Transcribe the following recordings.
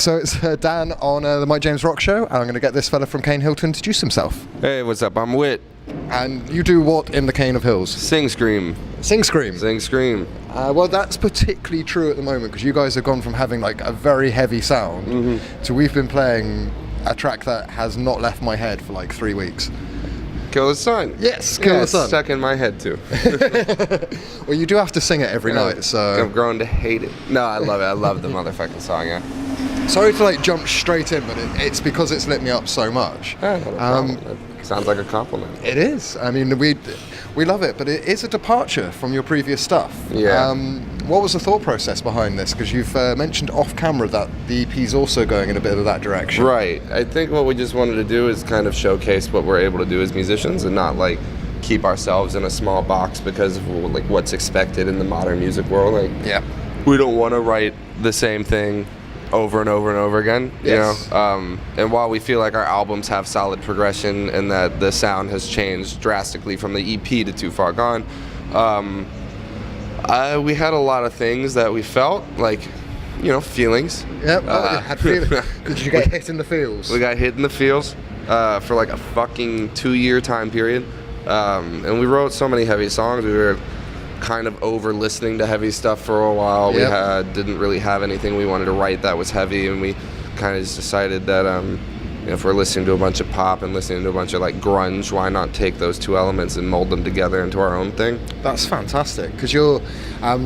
So it's Dan on the Mike James Rock Show, and I'm going to get this fella from Cane Hill to introduce himself. Hey, what's up? I'm Witt. And you do what in the Cane of Hills? Sing Scream. Sing Scream? Sing Scream. Well, that's particularly true at the moment, because you guys have gone from having like a very heavy sound to we've been playing a track that has not left my head for like 3 weeks. Kill the Sun. Yes, Kill the Sun. It's stuck in my head too. Well, you do have to sing it every night, so... I've grown to hate it. No, I love it. I love the motherfucking song, yeah. Sorry to like jump straight in, but it's because it's lit me up so much. Sounds like a compliment. It is. I mean, we love it, but it is a departure from your previous stuff. Yeah. What was the thought process behind this? Because you've mentioned off camera that the EP's also going in a bit of that direction. Right. I think what we just wanted to do is kind of showcase what we're able to do as musicians and not like keep ourselves in a small box because of like what's expected in the modern music world. Like, yeah. We don't want to write the same thing over and over and over again, yes. You know, and while we feel like our albums have solid progression and that the sound has changed drastically from the EP to Too Far Gone, we had a lot of things that we felt like, you know, feelings. Yep, had feelings. Did you get hit in the feels? We got hit in the feels for like a fucking 2-year time period, and we wrote so many heavy songs. We were kind of over listening to heavy stuff for a while. Yep. We didn't really have anything we wanted to write that was heavy, and we kind of just decided that you know, if we're listening to a bunch of pop and listening to a bunch of like grunge, why not take those two elements and mold them together into our own thing? That's fantastic, because you're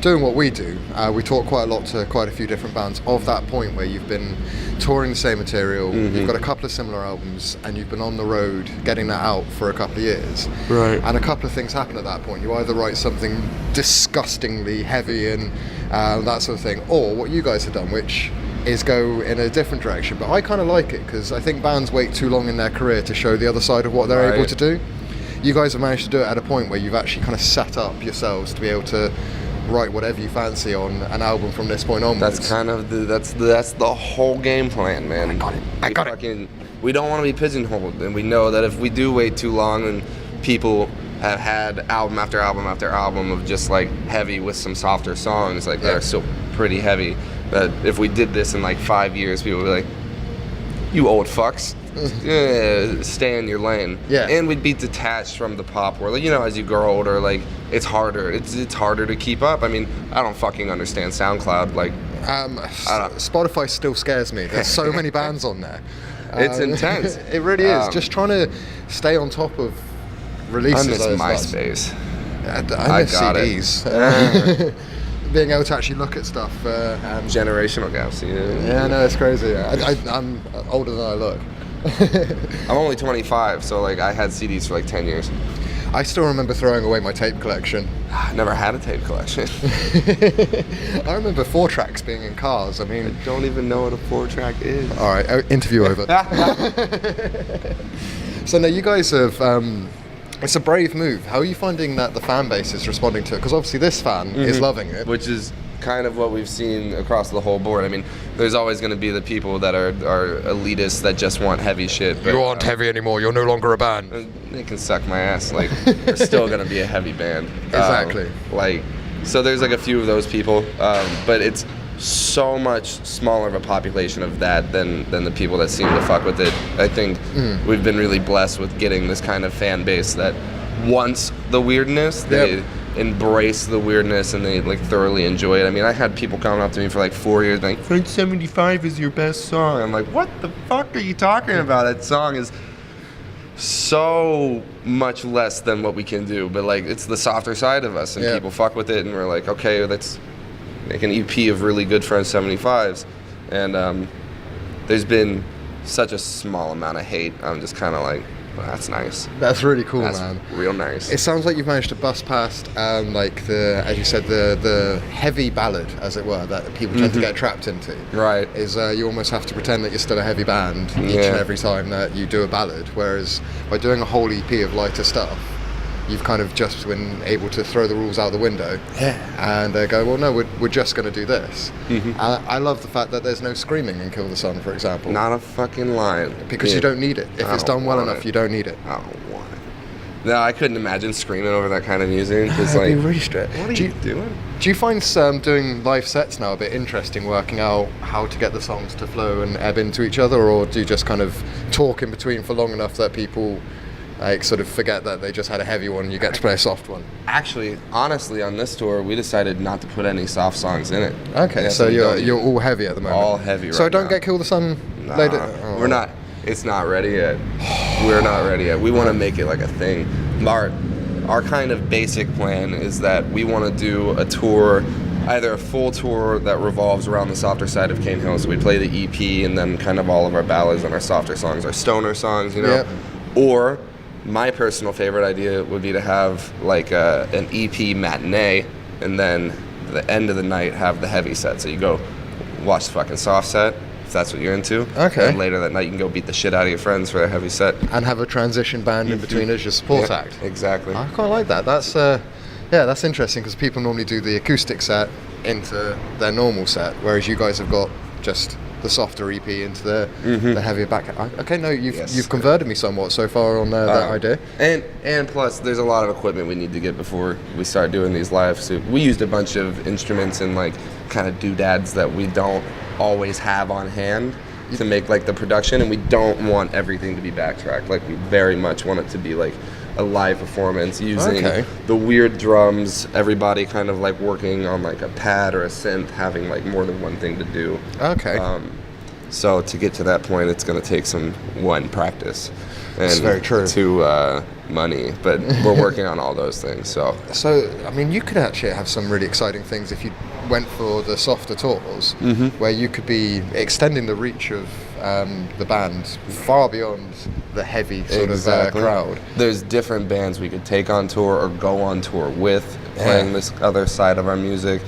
doing what we do. We talk quite a lot to quite a few different bands of that point where you've been touring the same material, you've got a couple of similar albums, and you've been on the road getting that out for a couple of years. Right. And a couple of things happen at that point. You either write something disgustingly heavy and that sort of thing, or what you guys have done, which is go in a different direction. But I kind of like it, because I think bands wait too long in their career to show the other side of what they're able to do. You guys have managed to do it at a point where you've actually kind of set up yourselves to be able to write whatever you fancy on an album from this point onwards. That's kind of that's the whole game plan, man. I got it. We don't want to be pigeonholed, and we know that if we do wait too long, and people have had album after album after album of just like heavy with some softer songs, like that are still pretty heavy, that if we did this in like 5 years, people would be like, you old fucks, stay in your lane. Yeah. And we'd be detached from the pop world. You know, as you grow older, like it's harder. It's harder to keep up. I mean, I don't fucking understand SoundCloud. Like, Spotify still scares me. There's so many bands on there. It's intense. It really is. Just trying to stay on top of releases. I miss MySpace. I miss CDs. Being able to actually look at stuff. Generational gaps. Yeah, no, it's crazy. I'm older than I look. I'm only 25, so like I had CDs for like 10 years. I still remember throwing away my tape collection. I never had a tape collection. I remember 4-tracks being in cars. I mean, I don't even know what a 4-track is. All right, interview over. So now you guys have. It's a brave move. How are you finding that the fan base is responding to it? Because obviously this fan is loving it. Which is kind of what we've seen across the whole board. I mean, there's always going to be the people that are elitists that just want heavy shit. But, you aren't heavy anymore. You're no longer a band. They can suck my ass. Like, we're still going to be a heavy band. Exactly. So there's like a few of those people, but it's so much smaller of a population of that than the people that seem to fuck with it. I think we've been really blessed with getting this kind of fan base that wants the weirdness. They embrace the weirdness and they like thoroughly enjoy it. I mean, I had people coming up to me for like 4 years like, French 75 is your best song. I'm like, what the fuck are you talking about? That song is so much less than what we can do, but like it's the softer side of us, and people fuck with it, and we're like, okay, let's make an EP of really good French 75s. And there's been such a small amount of hate. I'm just kind of like, well, that's nice. That's really cool, that's man. Real nice. It sounds like you've managed to bust past, like as you said, the heavy ballad, as it were, that people tend to get trapped into. Right. Is you almost have to pretend that you're still a heavy band each and every time that you do a ballad. Whereas by doing a whole EP of lighter stuff, you've kind of just been able to throw the rules out the window and go, well, no, we're just going to do this. I love the fact that there's no screaming in Kill the Sun, for example. Not a fucking line. Because you don't need it. If it's done well enough, you don't need it. I don't want it. No, I couldn't imagine screaming over that kind of music. It's That'd like, be really straight. what are you doing? Do you find doing live sets now a bit interesting, working out how to get the songs to flow and ebb into each other, or do you just kind of talk in between for long enough that people like sort of forget that they just had a heavy one and you get to play a soft one? Actually, honestly, on this tour, we decided not to put any soft songs in it. Okay, Yeah, so we don't you're all heavy at the moment. all heavy So right don't now. get Kill the Sun Nah, later. Oh. We're not. It's not ready yet. We're not ready yet. We want to make it like a thing. Our kind of basic plan is that we want to do a tour, either a full tour that revolves around the softer side of Cane Hill. So we play the EP and then kind of all of our ballads and our softer songs, our stoner songs, you know. Yep. Or my personal favorite idea would be to have like an EP matinee and then the end of the night have the heavy set. So you go watch the fucking soft set, if that's what you're into. Okay. And later that night you can go beat the shit out of your friends for a heavy set. And have a transition band in between as your support Yeah, act. exactly. I quite like that. That's interesting because people normally do the acoustic into their normal set, whereas you guys have got just the softer EP into the heavier back. Okay, no, you've converted me somewhat so far on that idea. And plus, there's a lot of equipment we need to get before we start doing these live. So we used a bunch of instruments and like kind of doodads that we don't always have on hand to make like the production, and we don't want everything to be backtracked. Like we very much want it to be like a live performance using the weird drums, everybody kind of like working on like a pad or a synth, having like more than one thing to do. Okay. So to get to that point, it's going to take some practice and That's very true. two money, but we're working on all those things. So I mean, you could actually have some really exciting things if you went for the softer tours, where you could be extending the reach of the band far beyond the heavy sort of crowd. There's different bands we could take on tour or go on tour with, playing this other side of our music.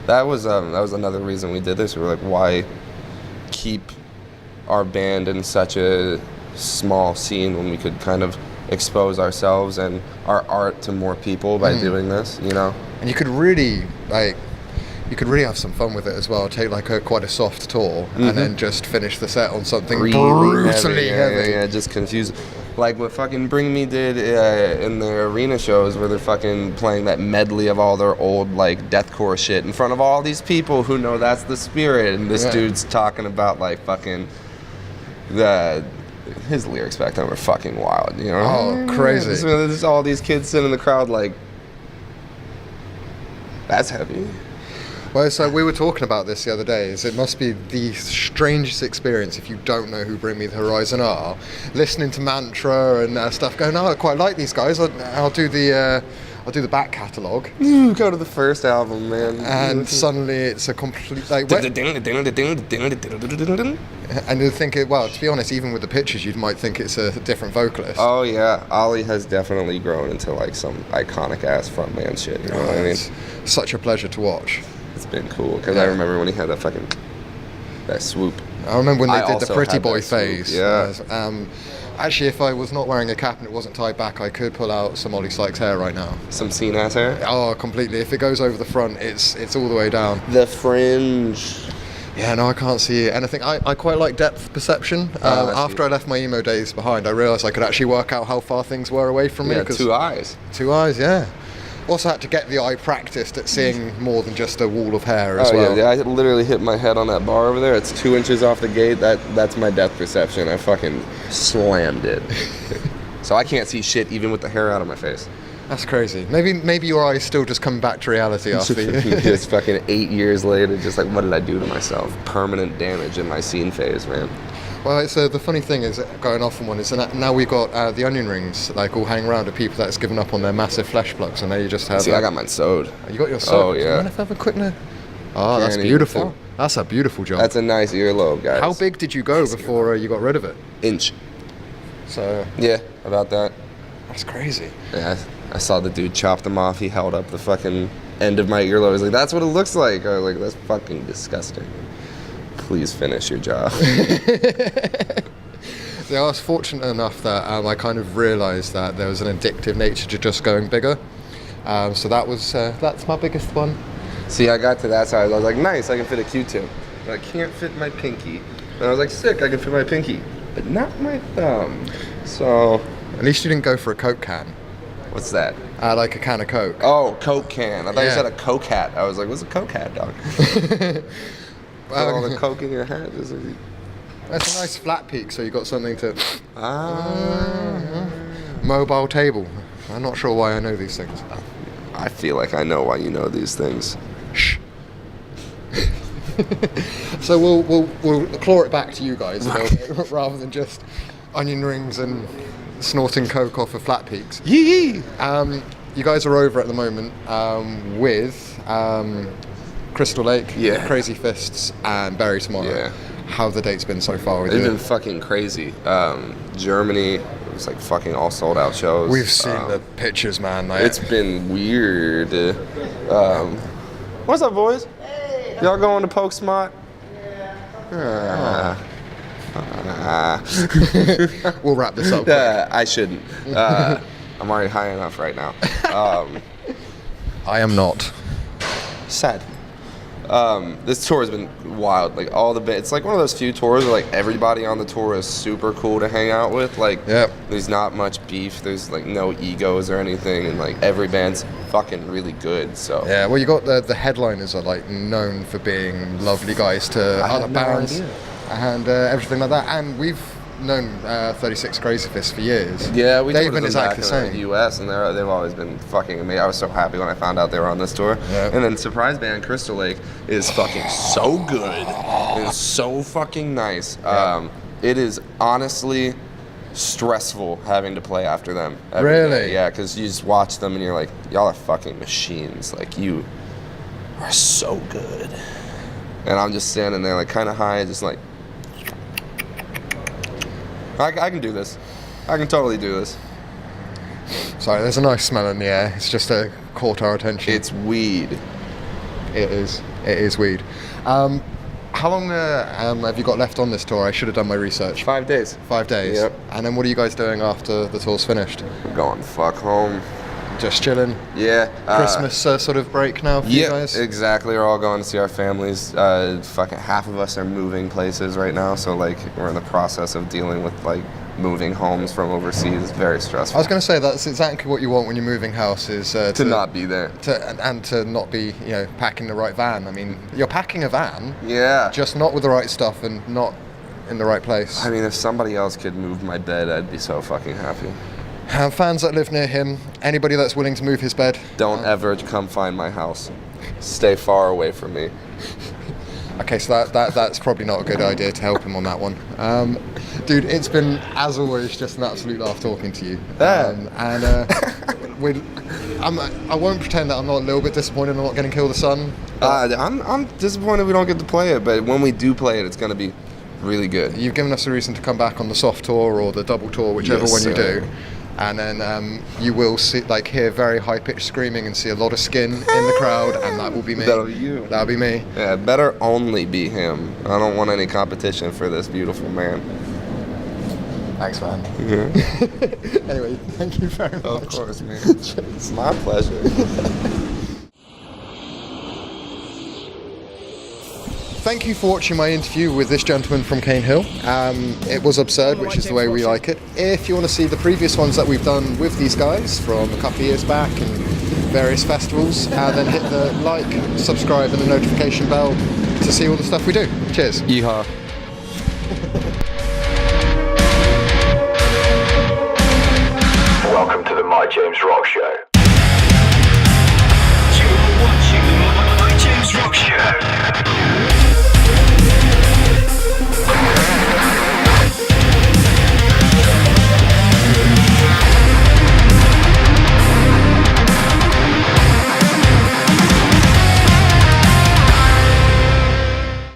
That was another reason we did this. We were like, why keep our band in such a small scene when we could kind of expose ourselves and our art to more people by doing this, you know? And you could really have some fun with it as well. Take like quite a soft tour and then just finish the set on something brutally heavy. Yeah, just confuse. Like what fucking Bring Me did in their arena shows where they're fucking playing that medley of all their old like deathcore shit in front of all these people who know that's the spirit, and this dude's talking about like fucking his lyrics back then were fucking wild, you know? Oh, crazy. There's all these kids sitting in the crowd like, that's heavy. Well, so we were talking about this the other day, is it must be the strangest experience if you don't know who Bring Me the Horizon are, listening to Mantra and stuff, going, oh, I quite like these guys, I'll do the back catalogue. Go to the first album, man. And suddenly it's a complete, like, and you think well, to be honest, even with the pictures, you might think it's a different vocalist. Oh yeah, Ollie has definitely grown into like some iconic ass frontman shit, you know what I mean? It's such a pleasure to watch. It's been cool, because I remember when he had that swoop. I remember when they did the also Pretty had Boy that swoop, phase. yeah. Actually, if I was not wearing a cap and it wasn't tied back, I could pull out some Ollie Sykes hair right now. Some scene ass hair? Oh, completely. If it goes over the front, it's all the way down. The fringe. Yeah, no, I can't see anything. I quite like depth perception. After I left my emo days behind, I realised I could actually work out how far things were away from me. Yeah, 2 eyes. 2 eyes, yeah. Also had to get the eye practiced at seeing more than just a wall of hair as well. Yeah, I literally hit my head on that bar over there. It's 2 inches off the gate. That's my depth perception. I fucking slammed it. So I can't see shit even with the hair out of my face. That's crazy. Maybe your eyes still just come back to reality after you. It's fucking 8 years later, just like, what did I do to myself? Permanent damage in my scene phase, man. Well, it's the funny thing is, going off on one, is now we've got the onion rings like all hanging around to people that's given up on their massive flesh plugs, and now you just have. See, I got mine sewed. You got your sewed. Oh yeah. Do you mind if I have a quick look? Oh, that's beautiful. That's a beautiful job. That's a nice earlobe, guys. How big did you go before you got rid of it? Inch. So. Yeah, about that. That's crazy. Yeah, I saw the dude chop them off. He held up the fucking end of my earlobe. He's like, "That's what it looks like." I was like, "That's fucking disgusting. Please finish your job." Yeah, I was fortunate enough that I kind of realised that there was an addictive nature to just going bigger. So that's my biggest one. See, I got to that side. I was like, nice, I can fit a Q-tip. But I can't fit my pinky. And I was like, sick, I can fit my pinky. But not my thumb. So... At least you didn't go for a Coke can. What's that? Like a can of Coke. Oh, Coke can. I thought you Yeah. said a Coke hat. I was like, what's a Coke hat, dog? Put all the Coke in your hat. That's a nice flat peak, so you got something to... Ah. Mobile table. I'm not sure why I know these things. I feel like I know why you know these things. Shh. So we'll claw it back to you guys a little bit, rather than just onion rings and snorting Coke off of flat peaks. Yee! You guys are over at the moment with Crystal Lake, Yeah. Crazyfists and Bury Tomorrow. Yeah. How have the dates been so far with They've you? been fucking crazy. Germany, it was like fucking all sold out shows. We've seen the pictures, man. Like, It's been weird. What's up, boys? Y'all going to Poke Smart? we'll wrap this up. I shouldn't. I'm already high enough right now. I am not. Sad. This tour has been wild. Like all the it's like one of those few tours where like everybody on the tour is super cool to hang out with. Like there's not much beef. There's like no egos or anything, and like every band's fucking really good. So Yeah, well, you got the headliners are like known for being lovely guys to other bands and everything like that. And we've known 36 Crazyfists for years. Yeah, we They've toured been with them exactly back the in same. the U.S. and they've always been fucking amazing. I was so happy when I found out they were on this tour. Yeah. And then surprise band Crystal Lake is fucking so good. It's so fucking nice. Yeah. It is honestly stressful having to play after them. every Really? day. Yeah, because you just watch them and you're like, y'all are fucking machines. Like you are so good. And I'm just standing there like kind of high, just like. I can do this. I can totally do this. Sorry, there's a nice smell in the air. It's just caught our attention. It's weed. It is weed. How long have you got left on this tour? I should have done my research. 5 days. 5 days. Yep. And then what are you guys doing after the tour's finished? I'm going fuck home. Just chilling. Yeah. Christmas sort of break now for you guys? Exactly. We're all going to see our families. Fucking half of us are moving places right now, so like we're in the process of dealing with like moving homes from overseas. It's very stressful. I was going to say that's exactly what you want when you're moving house is to not be there. And to not be packing the right van. I mean, you're packing a van, Yeah. just not with the right stuff and not in the right place. I mean, if somebody else could move my bed, I'd be so fucking happy. Fans that live near him, anybody that's willing to move his bed. Don't ever come find my house. Stay far away from me. Okay, so that's probably not a good idea to help him on that one. Dude, it's been, as always, just an absolute laugh talking to you. I won't pretend that I'm not a little bit disappointed I'm not getting Kill the Sun. I'm disappointed we don't get to play it, but when we do play it, it's going to be really good. You've given us a reason to come back on the soft tour or the double tour, whichever Yes, one you sir. do. And then you will see, hear very high-pitched screaming and see a lot of skin in the crowd, and that will be me. That'll be you. That'll be me. Yeah, it better only be him. I don't want any competition for this beautiful man. Thanks, man. Mm-hmm. Anyway, thank you very much. Of course, man. It's my pleasure. Thank you for watching my interview with this gentleman from Cane Hill. It was absurd, which is the way we like it. If you want to see the previous ones that we've done with these guys from a couple of years back and various festivals, then hit the like, subscribe and the notification bell to see all the stuff we do. Cheers. Yeehaw. Welcome to the My James Rock Show.